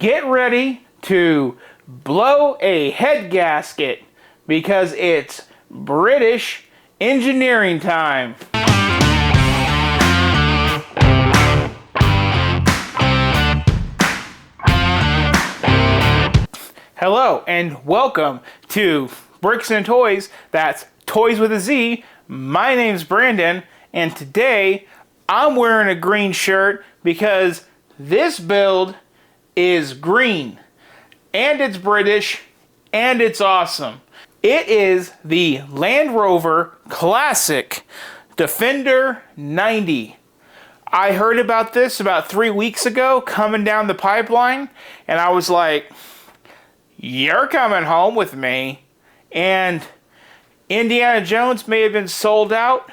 get ready to blow a head gasket because it's British engineering time. Hello and welcome to Bricks and Toys. That's Toys with a Z. My name's Brandon, and today I'm wearing a green shirt because this build is green, and it's British, and it's awesome. It is the Land Rover Classic Defender 90. I heard about this about 3 weeks ago coming down the pipeline, and I was like, you're coming home with me. And Indiana Jones may have been sold out,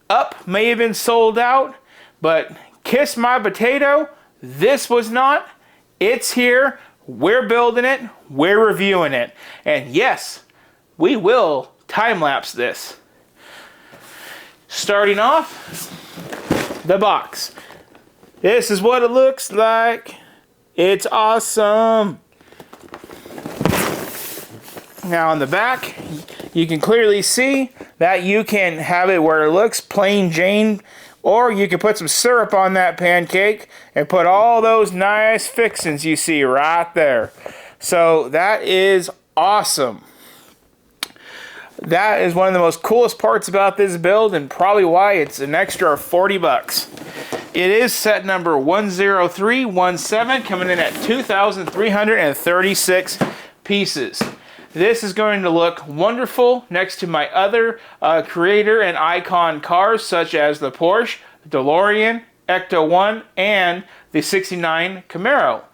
Up may have been sold out, but kiss my potato, this was not. It's here, we're building it, we're reviewing it. And yes, we will time-lapse this. Starting off, the box. This is what it looks like. It's awesome. Now on the back, you can clearly see that you can have it where it looks plain Jane, or you can put some syrup on that pancake and put all those nice fixings you see right there. So that is awesome. That is one of the most coolest parts about this build, and probably why it's an extra 40 bucks. It is set number 10317, coming in at 2,336 pieces. This is going to look wonderful next to my other creator and icon cars, such as the Porsche, DeLorean, Ecto 1, and the 69 Camaro.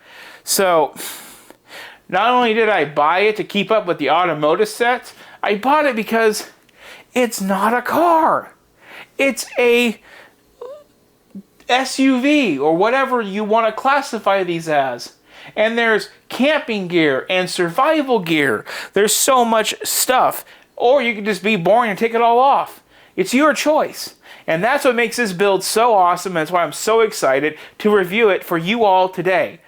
So, not only did I buy it to keep up with the automotive sets, I bought it because it's not a car. It's a SUV, or whatever you want to classify these as. And there's camping gear and survival gear. There's so much stuff. Or you can just be boring and take it all off. It's your choice. And that's what makes this build so awesome. And that's why I'm so excited to review it for you all today.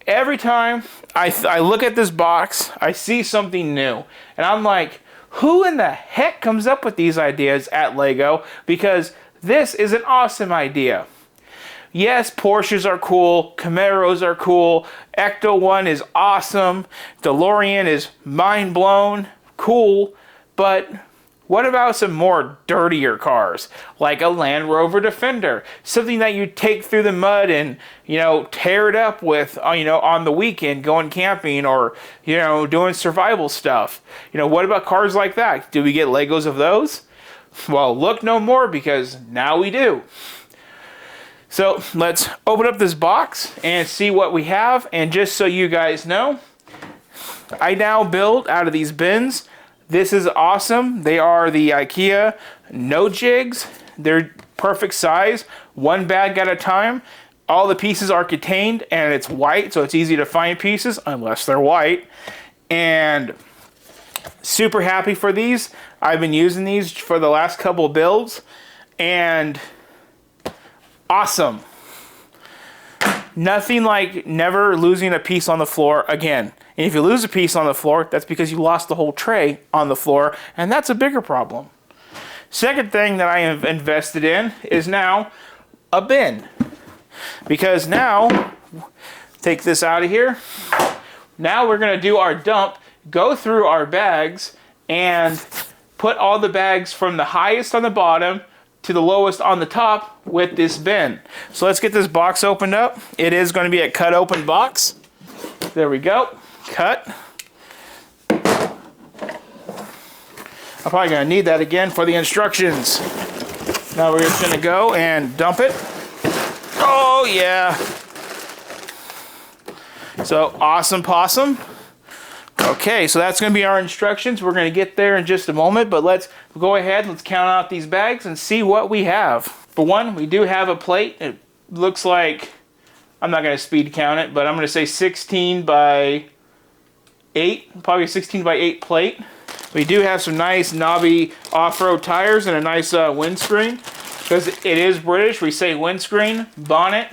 Every time I look at this box, I see something new. And I'm like, who in the heck comes up with these ideas at LEGO? Because this is an awesome idea. Yes, Porsches are cool, Camaros are cool, Ecto 1 is awesome, DeLorean is mind blown, cool, but what about some more dirtier cars, like a Land Rover Defender, something that you take through the mud and, tear it up with, on the weekend going camping or, doing survival stuff. What about cars like that? Do we get Legos of those? Well, look no more, because now we do. So let's open up this box and see what we have. And just so you guys know, I now build out of these bins. This is awesome. They are the IKEA no jigs. They're perfect size, one bag at a time. All the pieces are contained, and it's white, so it's easy to find pieces unless they're white. And super happy for these. I've been using these for the last couple of builds, and awesome. Nothing like never losing a piece on the floor again. And if you lose a piece on the floor, that's because you lost the whole tray on the floor, and that's a bigger problem. Second thing that I have invested in is now a bin. Because now, take this out of here. Now we're going to do our dump, go through our bags, and put all the bags from the highest on the bottom to the lowest on the top with this bin. So let's get this box opened up. It is going to be a cut open box. There we go. Cut. I'm probably going to need that again for the instructions. Now we're just going to go and dump it. Oh yeah. So awesome possum. Okay, so that's going to be our instructions. We're going to get there in just a moment, but let's go ahead, let's count out these bags and see what we have. For one, we do have a plate. It looks like, I'm not going to speed count it, but I'm going to say 16 by 8, probably a 16 by 8 plate. We do have some nice knobby off-road tires and a nice windscreen. Because it is British, we say windscreen, bonnet.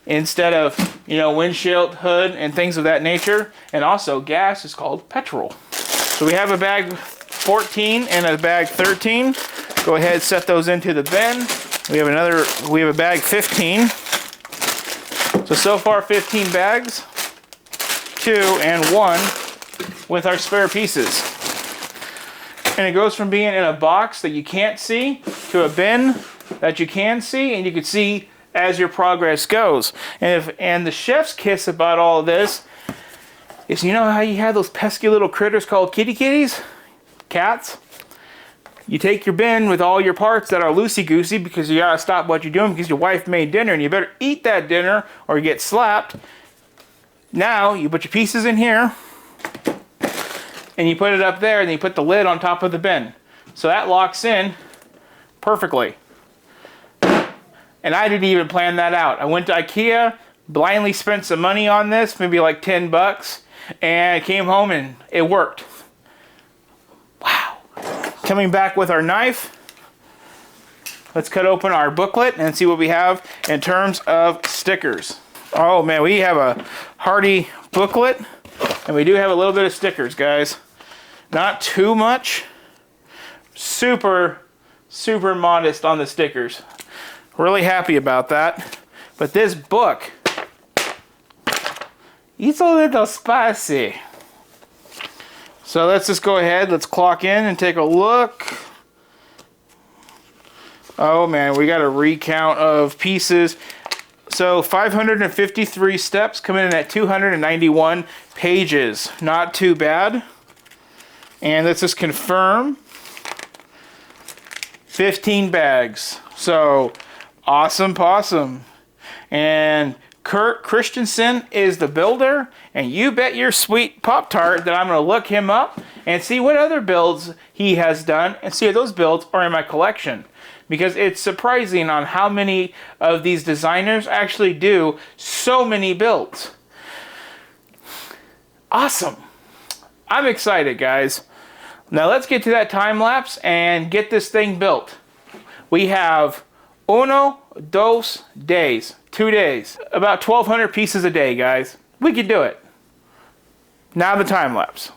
instead of, you know, windshield, hood, and things of that nature. And also, gas is called petrol. So we have a bag 14 and a bag 13. Go ahead, set those into the bin. We have a bag 15. So far 15 bags, 2 and 1 with our spare pieces. And it goes from being in a box that you can't see to a bin that you can see, and you can see as your progress goes. And the chef's kiss about all of this is, you know how you have those pesky little critters called kitties? Cats? You take your bin with all your parts that are loosey-goosey because you gotta stop what you're doing because your wife made dinner and you better eat that dinner or you get slapped. Now, you put your pieces in here and you put it up there and then you put the lid on top of the bin. So that locks in perfectly. And I didn't even plan that out. I went to IKEA, blindly spent some money on this, maybe like 10 bucks, and I came home and it worked. Wow. Coming back with our knife, let's cut open our booklet and see what we have in terms of stickers. Oh man, we have a hearty booklet, and we do have a little bit of stickers, guys. Not too much. Super, super modest on the stickers. Really happy about that. But this book, it's a little spicy. So let's just go ahead, let's clock in and take a look. Oh man, we got a recount of pieces. So 553 steps, coming in at 291 pages. Not too bad. And let's just confirm. 15 bags. So awesome possum. And Kurt Christensen is the builder, and you bet your sweet Pop-Tart that I'm going to look him up and see what other builds he has done and see if those builds are in my collection. Because it's surprising on how many of these designers actually do so many builds. Awesome. I'm excited, guys. Now let's get to that time lapse and get this thing built. We have 2 days. 2 days. About 1,200 pieces a day, guys. We can do it. Now the time lapse.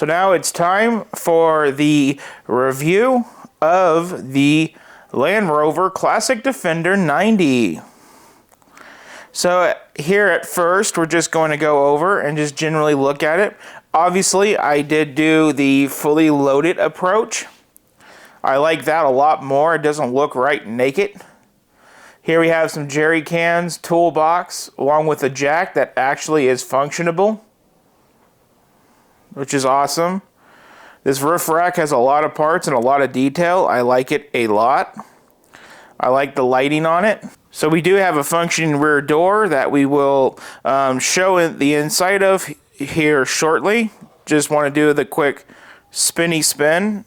So now it's time for the review of the Land Rover Classic Defender 90. So here at first, we're just going to go over and just generally look at it. Obviously, I did do the fully loaded approach. I like that a lot more. It doesn't look right naked. Here we have some jerry cans, toolbox, along with a jack that actually is functionable, which is awesome. This roof rack has a lot of parts and a lot of detail. I like it a lot. I like the lighting on it. So we do have a functioning rear door that we will show in the inside of here shortly. Just want to do the quick spinny spin.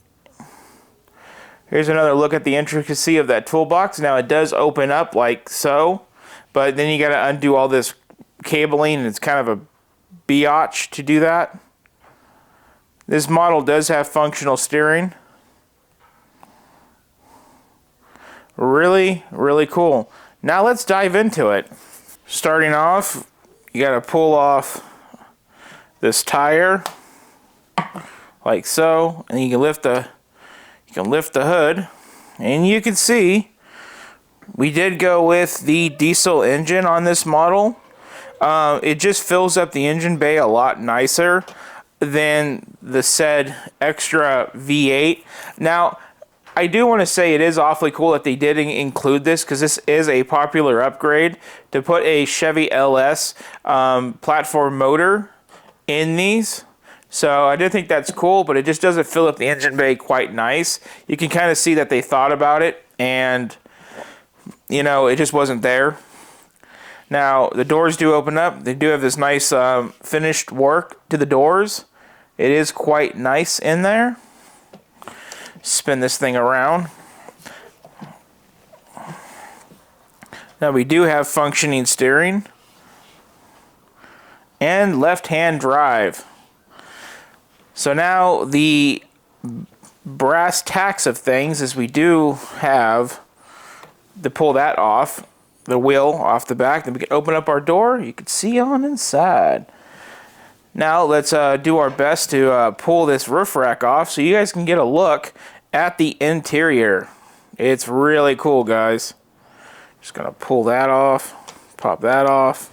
Here's another look at the intricacy of that toolbox. Now it does open up like so, but then you got to undo all this cabling, and it's kind of a biatch to do that. This model does have functional steering. Really, really cool. Now let's dive into it. Starting off, you got to pull off this tire like so, and you can lift the hood, and you can see we did go with the diesel engine on this model. It just fills up the engine bay a lot nicer than the said extra V8. Now, I do want to say it is awfully cool that they did include this, because this is a popular upgrade to put a Chevy LS platform motor in these. So I do think that's cool, but it just doesn't fill up the engine bay quite nice. You can kind of see that they thought about it, and you know, it just wasn't there. Now the doors do open up. They do have this nice finished work to the doors. It is quite nice in there. Spin this thing around. Now we do have functioning steering and left-hand drive. So now the brass tacks of things is we do have to pull that off, the wheel off the back. Then we can open up our door. You can see on inside. Now let's do our best to pull this roof rack off so you guys can get a look at the interior. It's really cool, guys. Just gonna pull that off, pop that off,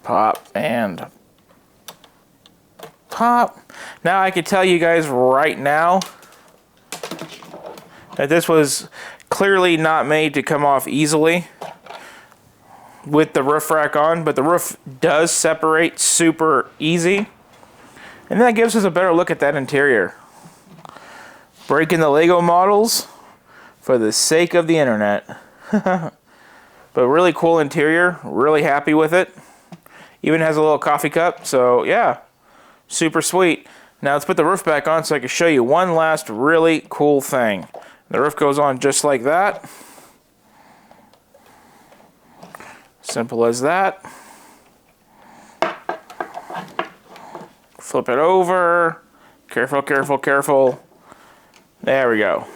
pop and pop. Now I can tell you guys right now that this was clearly not made to come off easily with the roof rack on, but the roof does separate super easy, and that gives us a better look at that interior. Breaking the Lego models for the sake of the internet. But really cool interior, really happy with it. Even has a little coffee cup, so yeah, super sweet. Now let's put the roof back on so I can show you one last really cool thing. The roof goes on just like that. Simple as that. Flip it over. Careful, careful, careful. There we go.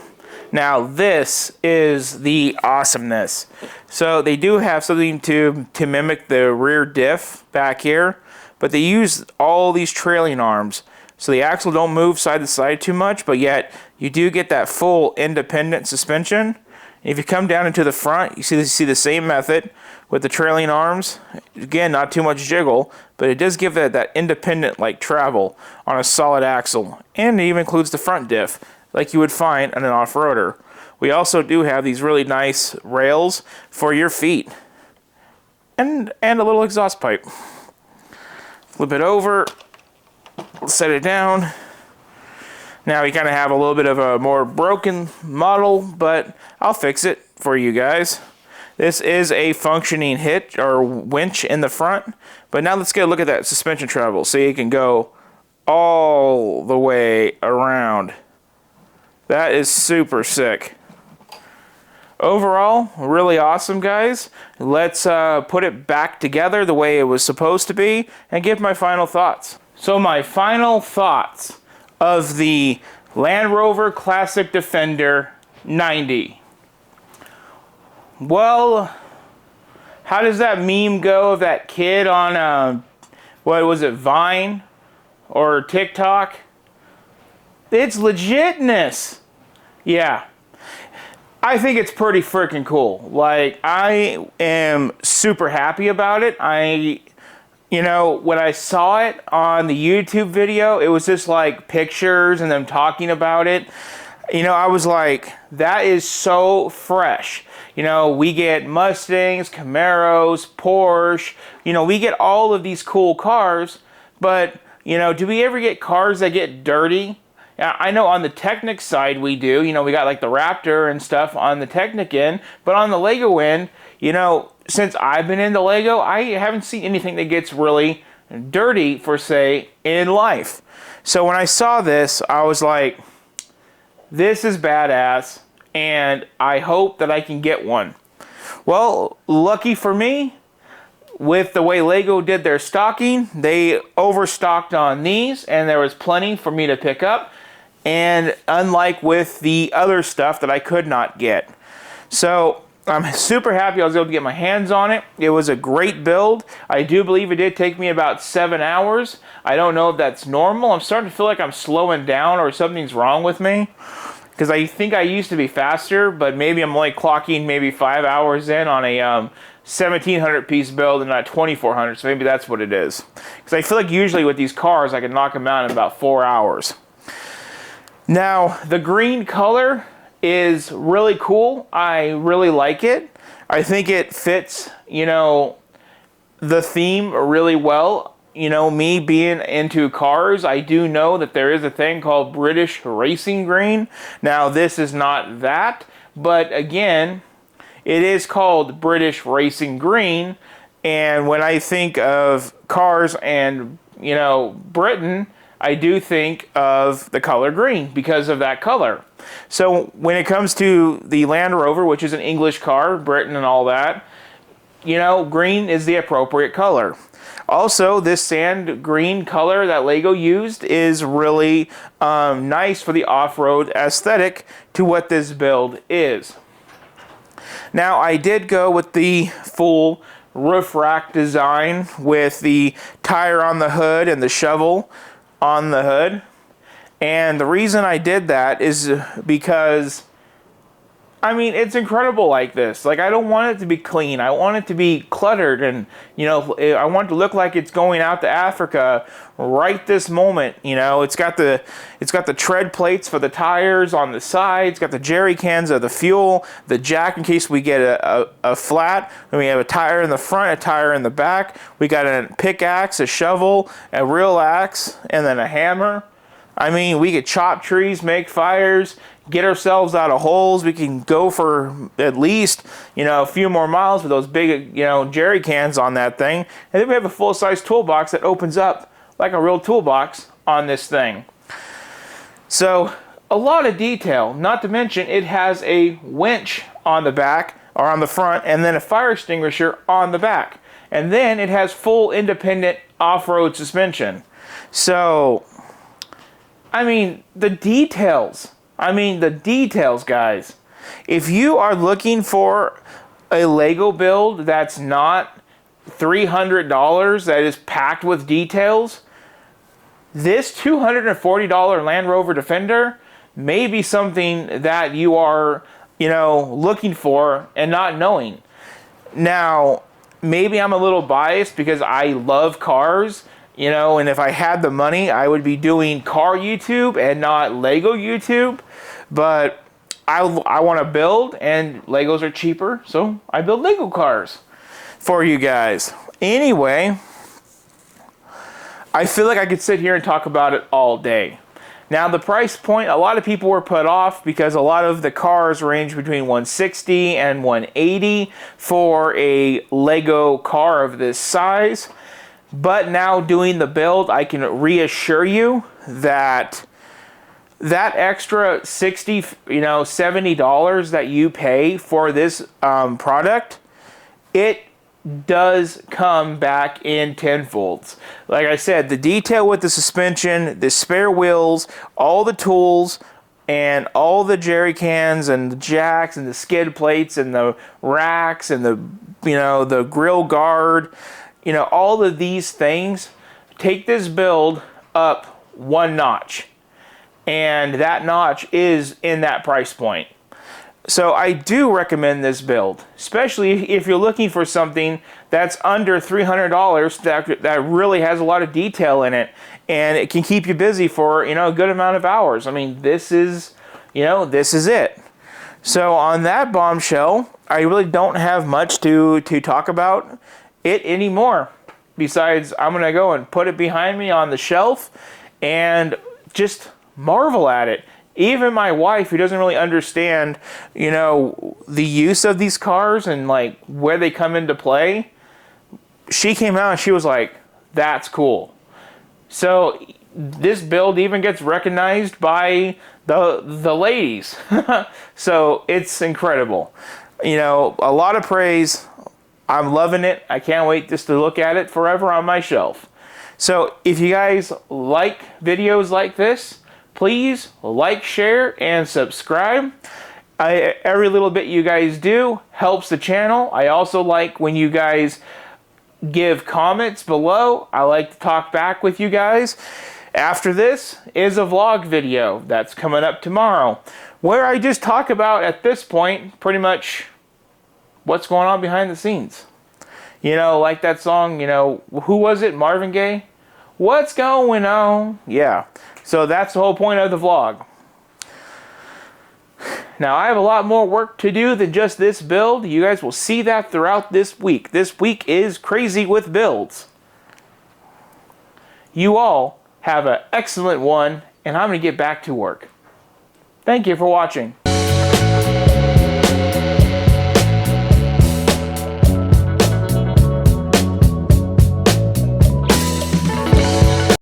Now this is the awesomeness. So they do have something to mimic the rear diff back here, but they use all these trailing arms. So the axle don't move side to side too much, but yet you do get that full independent suspension. If you come down into the front, you see the same method with the trailing arms. Again, not too much jiggle, but it does give that independent like travel on a solid axle. And it even includes the front diff, like you would find on an off-roader. We also do have these really nice rails for your feet. And a little exhaust pipe. Flip it over, set it down. Now we kind of have a little bit of a more broken model, but I'll fix it for you guys. This is a functioning hitch or winch in the front, but now let's get a look at that suspension travel so you can go all the way around. That is super sick. Overall, really awesome, guys. Let's put it back together the way it was supposed to be and give my final thoughts. So my final thoughts of the Land Rover Classic Defender 90. Well, how does that meme go of that kid on, what was it, Vine? or TikTok. It's legitness. Yeah. I think it's pretty freaking cool. Like, I am super happy about it. You know, when I saw it on the YouTube video, it was just like pictures and them talking about it. You know, I was like, that is so fresh. You know, we get Mustangs, Camaros, Porsche. You know, we get all of these cool cars. But, you know, do we ever get cars that get dirty? I know on the Technic side we do. You know, we got like the Raptor and stuff on the Technic end. But on the Lego end, you know, since I've been into Lego, I haven't seen anything that gets really dirty, for say, in life. So when I saw this, I was like, this is badass, and I hope that I can get one. Well, lucky for me, with the way Lego did their stocking, they overstocked on these, and there was plenty for me to pick up, and unlike with the other stuff that I could not get. So I'm super happy I was able to get my hands on it. It was a great build. I do believe it did take me about 7 hours. I don't know if that's normal. I'm starting to feel like I'm slowing down or something's wrong with me, because I think I used to be faster, but maybe I'm only clocking maybe 5 hours in on a 1700 piece build and not 2400, so maybe that's what it is. Because I feel like usually with these cars I can knock them out in about 4 hours. Now, the green color is really cool. I really like it. I think it fits, you know, the theme really well. You know, me being into cars, I do know that there is a thing called British Racing Green. Now, this is not that, but again, it is called British Racing Green, and when I think of cars and, you know, Britain, I do think of the color green because of that color. So when it comes to the Land Rover, which is an English car, Britain and all that, you know, green is the appropriate color. Also, this sand green color that Lego used is really nice for the off-road aesthetic to what this build is. Now, I did go with the full roof rack design with the tire on the hood and the shovel on the hood. And the reason I did that is because, I mean, it's incredible like this. Like, I don't want it to be clean. I want it to be cluttered, and, you know, I want it to look like it's going out to Africa right this moment. You know, it's got the tread plates for the tires on the sides, got the jerry cans of the fuel, the jack in case we get a flat. Then we have a tire in the front, a tire in the back. We got a pickaxe, a shovel, a real axe, and then a hammer. I mean, we could chop trees, make fires, get ourselves out of holes. We can go for at least, you know, a few more miles with those big, you know, jerry cans on that thing. And then we have a full-size toolbox that opens up like a real toolbox on this thing. So, a lot of detail. Not to mention, it has a winch on the back, or on the front, and then a fire extinguisher on the back. And then it has full independent off-road suspension. So, I mean, the details. I mean, the details, guys. If you are looking for a Lego build that's not $300, that is packed with details, this $240 Land Rover Defender may be something that you are, you know, looking for and not knowing. Now, maybe I'm a little biased because I love cars. You know, and if I had the money, I would be doing car YouTube and not Lego YouTube. But I want to build, and Legos are cheaper, so I build Lego cars for you guys. Anyway, I feel like I could sit here and talk about it all day. Now, the price point, a lot of people were put off because a lot of the cars range between $160 and $180 for a Lego car of this size. But now doing the build, I can reassure you that that extra $60, you know, $70 that you pay for this product, it does come back in tenfolds. Like I said, the detail with the suspension, the spare wheels, all the tools, and all the jerry cans and the jacks and the skid plates and the racks and the, you know, the grill guard. You know, all of these things take this build up one notch. And that notch is in that price point. So I do recommend this build, especially if you're looking for something that's under $300 that really has a lot of detail in it, and it can keep you busy for, you know, a good amount of hours. I mean, this is, you know, this is it. So on that bombshell, I really don't have much to talk about it anymore. Besides, I'm going to go and put it behind me on the shelf and just marvel at it. Even my wife, who doesn't really understand, you know, the use of these cars and like where they come into play, she came out and she was like, that's cool. So this build even gets recognized by the ladies. So it's incredible. You know, a lot of praise. I'm loving it. I can't wait just to look at it forever on my shelf. So if you guys like videos like this, please like, share, and subscribe. Every little bit you guys do helps the channel. I also like when you guys give comments below. I like to talk back with you guys. After this is a vlog video that's coming up tomorrow, where I just talk about, at this point, pretty much what's going on behind the scenes. You know, like that song, you know, who was it? Marvin Gaye? What's going on? Yeah. So that's the whole point of the vlog. Now, I have a lot more work to do than just this build. You guys will see that throughout this week. This week is crazy with builds. You all have an excellent one, and I'm going to get back to work. Thank you for watching.